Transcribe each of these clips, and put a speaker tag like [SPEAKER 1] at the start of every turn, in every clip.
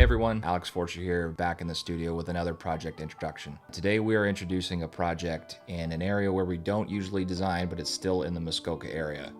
[SPEAKER 1] Hey everyone, Alex Foreshew here, back in the studio with another project introduction. Today we are introducing a project in an area where we don't usually design, but it's still in the Muskoka area.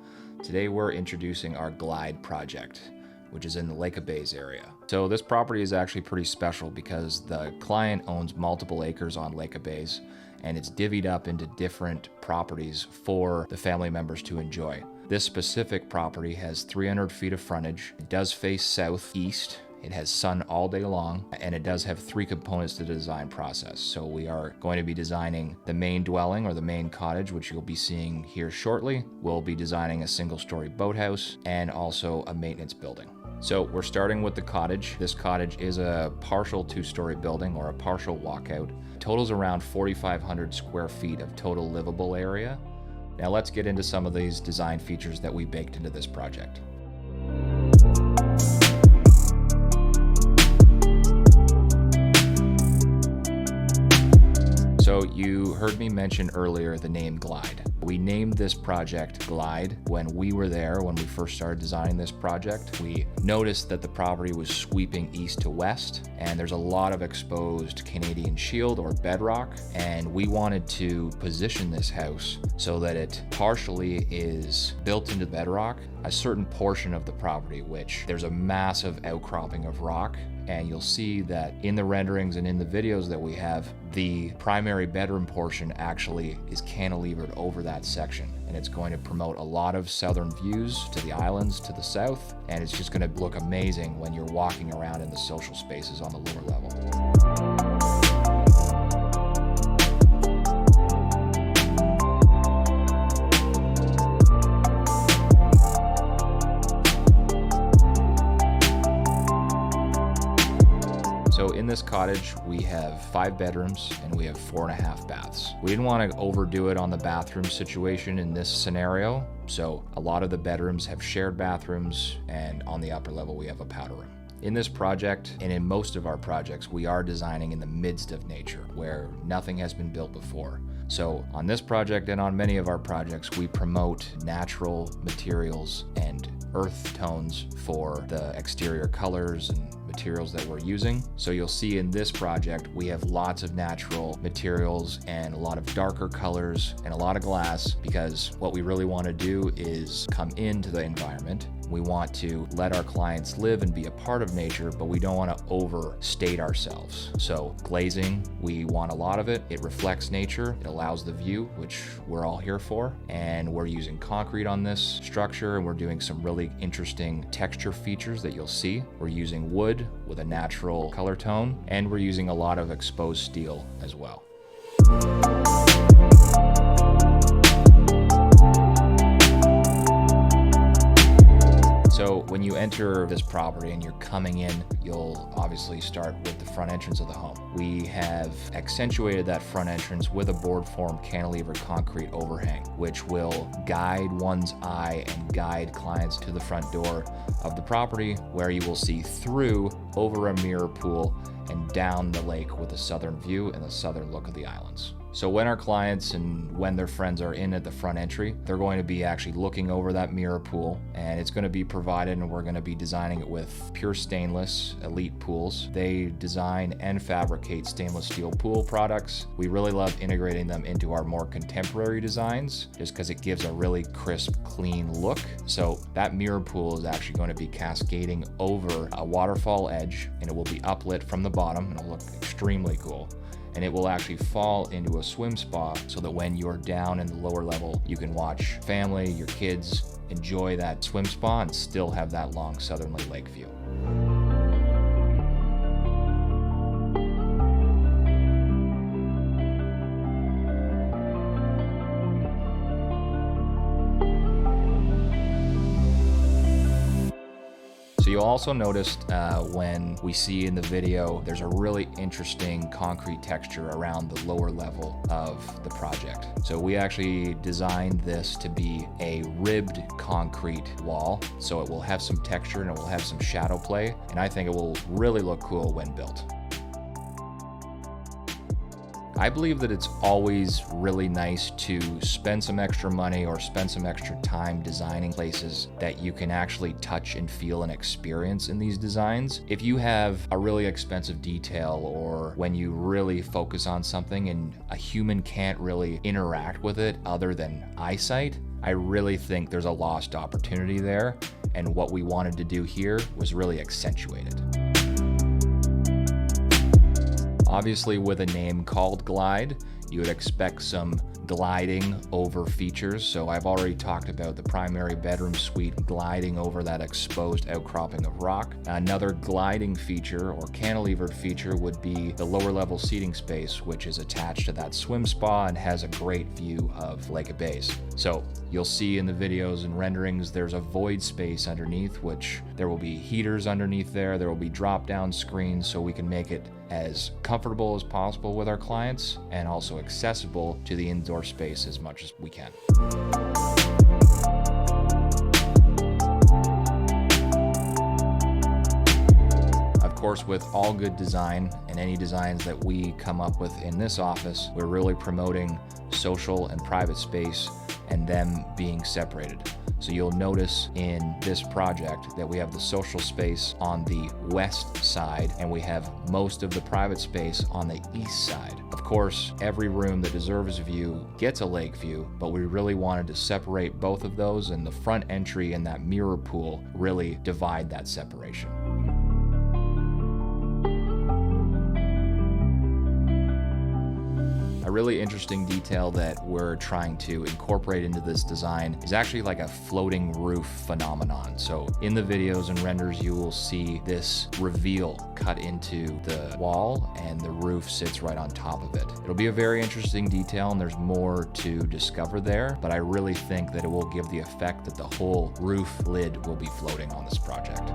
[SPEAKER 1] Today we're introducing our Glide project, which is in the Lake of Bays area. So this property is actually pretty special because the client owns multiple acres on Lake of Bays, and it's divvied up into different properties for the family members to enjoy. This specific property has 300 feet of frontage. It does face southeast. It has sun all day long, and it does have three components to the design process. So we are going to be designing the main dwelling or the main cottage, which you'll be seeing here shortly. We'll be designing a single-story boathouse and also a maintenance building. So we're starting with the cottage. This cottage is a partial two-story building or a partial walkout. It totals around 4,500 square feet of total livable area. Now let's get into some of these design features that we baked into this project. So you heard me mention earlier the name Glide. We named this project Glide when we were there, when we first started designing this project. We noticed that the property was sweeping east to west, and there's a lot of exposed Canadian shield or bedrock, and we wanted to position this house so that it partially is built into bedrock, a certain portion of the property, which there's a massive outcropping of rock. And you'll see that in the renderings and in the videos that we have, the primary bedroom portion actually is cantilevered over that section. And it's going to promote a lot of southern views to the islands to the south. And it's just going to look amazing when you're walking around in the social spaces on the lower level. So in this cottage, we have 5 bedrooms and we have 4.5 baths. We didn't want to overdo it on the bathroom situation in this scenario. So a lot of the bedrooms have shared bathrooms, and on the upper level, we have a powder room. In this project, and in most of our projects, we are designing in the midst of nature where nothing has been built before. So on this project and on many of our projects, we promote natural materials and earth tones for the exterior colors and materials that we're using. So you'll see in this project, we have lots of natural materials and a lot of darker colors and a lot of glass, because what we really want to do is come into the environment. We want to let our clients live and be a part of nature, but we don't want to overstate ourselves. So glazing, we want a lot of it. It reflects nature. It allows the view, which we're all here for. And we're using concrete on this structure, and we're doing some really interesting texture features that you'll see. We're using wood with a natural color tone, and we're using a lot of exposed steel as well. So when you enter this property and you're coming in, you'll obviously start with the front entrance of the home. We have accentuated that front entrance with a board form cantilever concrete overhang, which will guide one's eye and guide clients to the front door of the property, where you will see through over a mirror pool and down the lake with a southern view and the southern look of the islands. So when our clients and when their friends are in at the front entry, they're going to be actually looking over that mirror pool, and it's going to be provided, and we're going to be designing it with pure stainless elite pools. They design and fabricate stainless steel pool products. We really love integrating them into our more contemporary designs just because it gives a really crisp, clean look. So that mirror pool is actually going to be cascading over a waterfall edge, and it will be uplit from the bottom, and it'll look extremely cool. And it will actually fall into a swim spa so that when you're down in the lower level, you can watch family, your kids, enjoy that swim spa and still have that long southerly lake view. So you'll also notice when we see in the video, there's a really interesting concrete texture around the lower level of the project. So we actually designed this to be a ribbed concrete wall. So it will have some texture and it will have some shadow play. And I think it will really look cool when built. I believe that it's always really nice to spend some extra money or spend some extra time designing places that you can actually touch and feel and experience in these designs. If you have a really expensive detail, or when you really focus on something and a human can't really interact with it other than eyesight, I really think there's a lost opportunity there, and what we wanted to do here was really accentuate it. Obviously, with a name called Glide, you would expect some gliding over features. So I've already talked about the primary bedroom suite gliding over that exposed outcropping of rock. Another gliding feature or cantilevered feature would be the lower level seating space, which is attached to that swim spa and has a great view of Lake Bays. So you'll see in the videos and renderings, there's a void space underneath, which there will be heaters underneath there. There will be drop down screens so we can make it as comfortable as possible with our clients and also accessible to the indoor space as much as we can. Of course, with all good design and any designs that we come up with in this office, we're really promoting social and private space and them being separated. So you'll notice in this project that we have the social space on the west side and we have most of the private space on the east side. Of course, every room that deserves a view gets a lake view, but we really wanted to separate both of those, and the front entry and that mirror pool really divide that separation. A really interesting detail that we're trying to incorporate into this design is actually like a floating roof phenomenon. So in the videos and renders, you will see this reveal cut into the wall and the roof sits right on top of it. It'll be a very interesting detail and there's more to discover there, but I really think that it will give the effect that the whole roof lid will be floating on this project.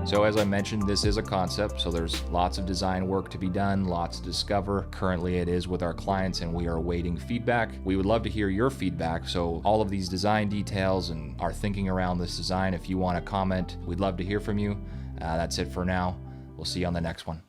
[SPEAKER 1] So as I mentioned, this is a concept, so there's lots of design work to be done, lots to discover. Currently it is with our clients and we are awaiting feedback. We would love to hear your feedback, so all of these design details and our thinking around this design, if you want to comment, we'd love to hear from you. That's it for now. We'll see you on the next one.